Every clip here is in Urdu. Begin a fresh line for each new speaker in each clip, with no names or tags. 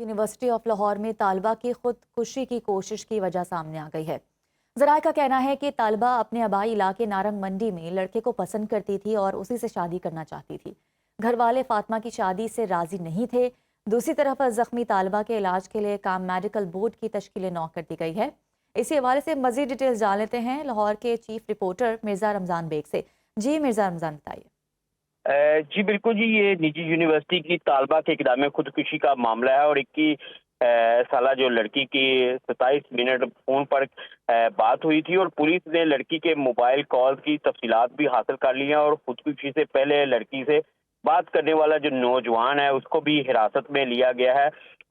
یونیورسٹی آف لاہور میں طالبہ کی خودکشی کی کوشش کی وجہ سامنے آ گئی ہے۔ ذرائع کا کہنا ہے کہ طالبہ اپنے آبائی علاقے نارنگ منڈی میں لڑکے کو پسند کرتی تھی اور اسی سے شادی کرنا چاہتی تھی۔ گھر والے فاطمہ کی شادی سے راضی نہیں تھے۔ دوسری طرف زخمی طالبہ کے علاج کے لیے کام میڈیکل بورڈ کی تشکیل نو کر دی گئی ہے۔ اسی حوالے سے مزید ڈیٹیلز جان لیتے ہیں لاہور کے چیف رپورٹر مرزا رمضان بیگ سے۔ جی مرزا رمضان بتائیے۔
جی بالکل جی، یہ نجی یونیورسٹی کی طالبہ کے اقدام خودکشی کا معاملہ ہے اور 21 سالہ جو لڑکی کی 27 منٹ فون پر بات ہوئی تھی اور پولیس نے لڑکی کے موبائل کال کی تفصیلات بھی حاصل کر لی ہیں اور خودکشی سے پہلے لڑکی سے بات کرنے والا جو نوجوان ہے اس کو بھی حراست میں لیا گیا ہے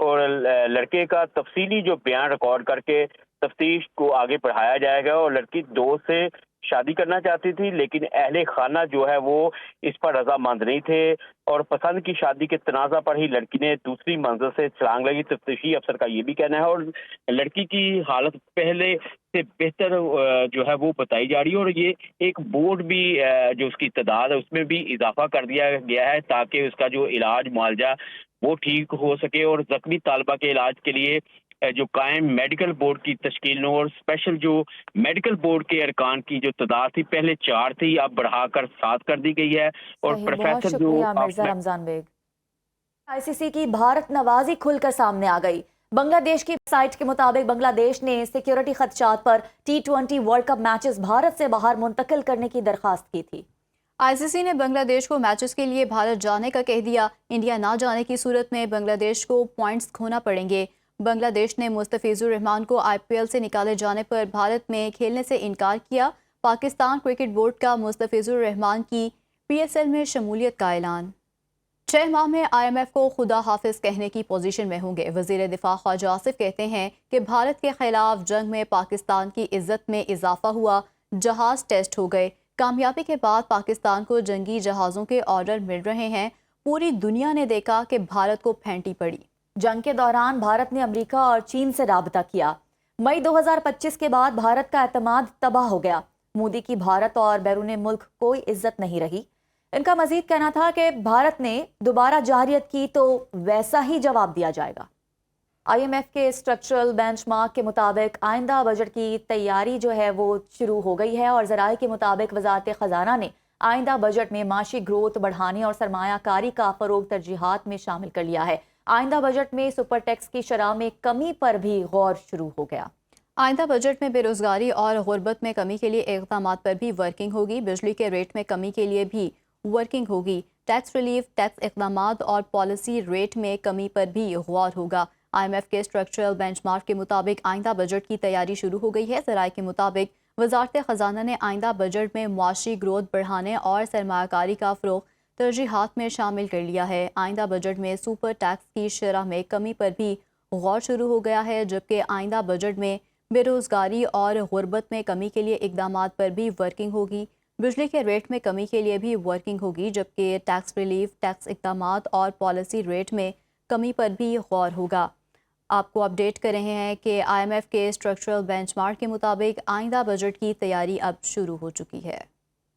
اور لڑکے کا تفصیلی جو بیان ریکارڈ کر کے تفتیش کو آگے بڑھایا جائے گا۔ اور لڑکی دوست سے شادی کرنا چاہتی تھی لیکن اہل خانہ جو ہے وہ اس پر رضامند نہیں تھے اور پسند کی شادی کے تنازع پر ہی لڑکی نے دوسری منزل سے چھلانگ لگی۔ تفتیشی افسر کا یہ بھی کہنا ہے اور لڑکی کی حالت پہلے سے بہتر جو ہے وہ بتائی جا رہی ہے اور یہ ایک بورڈ بھی جو اس کی تعداد ہے اس میں بھی اضافہ کر دیا گیا ہے تاکہ اس کا جو علاج معالجہ وہ ٹھیک ہو سکے اور زخمی طالبہ کے علاج کے لیے جو قائم میڈیکل بورڈ کی تشکیل نو اور اسپیشل جو میڈیکل بورڈ کے ارکان کی جو تعداد تھی پہلے 4 تھی اب بڑھا کر 7 کر دی گئی ہے۔ اور
بہت شکریہ مرزا رمضان بیگ۔ ICC کی بھارت نوازی کھل کر سامنے آ گئی۔ بنگلہ دیش کی ویب سائٹ کے مطابق بنگلہ دیش نے سیکیورٹی خدشات پر T20 world cup matches Bharat سے باہر منتقل کرنے کی درخواست کی تھی۔
ICC نے بنگلہ دیش کو میچز کے لیے بھارت جانے کا کہہ دیا۔ انڈیا نہ جانے کی صورت میں بنگلہ دیش کو پوائنٹس کھونا پڑیں گے۔ بنگلہ دیش نے مستفیض الرحمان کو IPL سے نکالے جانے پر بھارت میں کھیلنے سے انکار کیا۔ پاکستان کرکٹ بورڈ کا مستفیض الرحمان کی PSL میں شمولیت کا اعلان۔ 6 ماہ میں IMF کو خدا حافظ کہنے کی پوزیشن میں ہوں گے۔ وزیر دفاع خواجہ آصف کہتے ہیں کہ بھارت کے خلاف جنگ میں پاکستان کی عزت میں اضافہ ہوا، جہاز ٹیسٹ ہو گئے۔ کامیابی کے بعد پاکستان کو جنگی جہازوں کے آرڈر مل رہے ہیں۔ پوری دنیا نے دیکھا کہ بھارت کو پھینٹی پڑی۔
جنگ کے دوران بھارت نے امریکہ اور چین سے رابطہ کیا۔ مئی 2025 کے بعد بھارت کا اعتماد تباہ ہو گیا۔ مودی کی بھارت اور بیرون ملک کوئی عزت نہیں رہی۔ ان کا مزید کہنا تھا کہ بھارت نے دوبارہ جارحیت کی تو ویسا ہی جواب دیا جائے گا۔ IMF کے اسٹرکچرل بینچ مارک کے مطابق آئندہ بجٹ کی تیاری جو ہے وہ شروع ہو گئی ہے اور ذرائع کے مطابق وزارت خزانہ نے آئندہ بجٹ میں معاشی گروتھ بڑھانے اور سرمایہ کاری کا فروغ ترجیحات میں شامل کر لیا ہے۔ آئندہ بجٹ میں سپر ٹیکس کی شرح میں کمی پر بھی غور شروع ہو گیا۔
آئندہ بجٹ میں بے روزگاری اور غربت میں کمی کے لیے اقدامات پر بھی ورکنگ ہوگی۔ بجلی کے ریٹ میں کمی کے لیے بھی ورکنگ ہوگی۔ ٹیکس ریلیف، ٹیکس اقدامات اور پالیسی ریٹ میں کمی پر بھی غور ہوگا۔ IMF کے اسٹرکچرل بینچ مارک کے مطابق آئندہ بجٹ کی تیاری شروع ہو گئی ہے۔ ذرائع کے مطابق وزارت خزانہ نے آئندہ بجٹ میں معاشی گروتھ بڑھانے اور سرمایہ کاری کا فروغ ترجیحات میں شامل کر لیا ہے۔ آئندہ بجٹ میں سپر ٹیکس کی شرح میں کمی پر بھی غور شروع ہو گیا ہے، جبکہ آئندہ بجٹ میں بے روزگاری اور غربت میں کمی کے لیے اقدامات پر بھی ورکنگ ہوگی۔ بجلی کے ریٹ میں کمی کے لیے بھی ورکنگ ہوگی، جبکہ ٹیکس ریلیف، ٹیکس اقدامات اور پالیسی ریٹ میں کمی پر بھی غور ہوگا۔ آپ کو اپڈیٹ کر رہے ہیں کہ IMF کے اسٹرکچرل بینچ مارک کے مطابق آئندہ بجٹ کی تیاری اب شروع ہو چکی ہے۔